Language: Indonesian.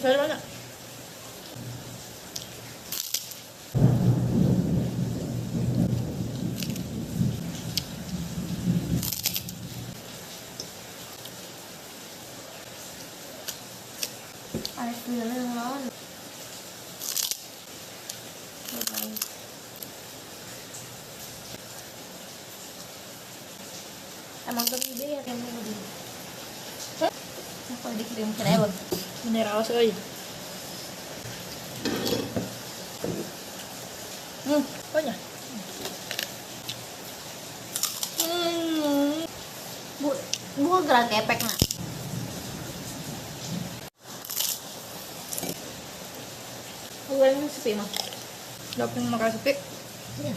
Saya banyak. Air gula yang lawan. Emang tuh ide ya kayaknya begini. Kalau dikirim ke lewat. Mineral sekali. Banyak. Bu gerak kepek nak. Goreng sepi mah. Daping makan sepi. Iya.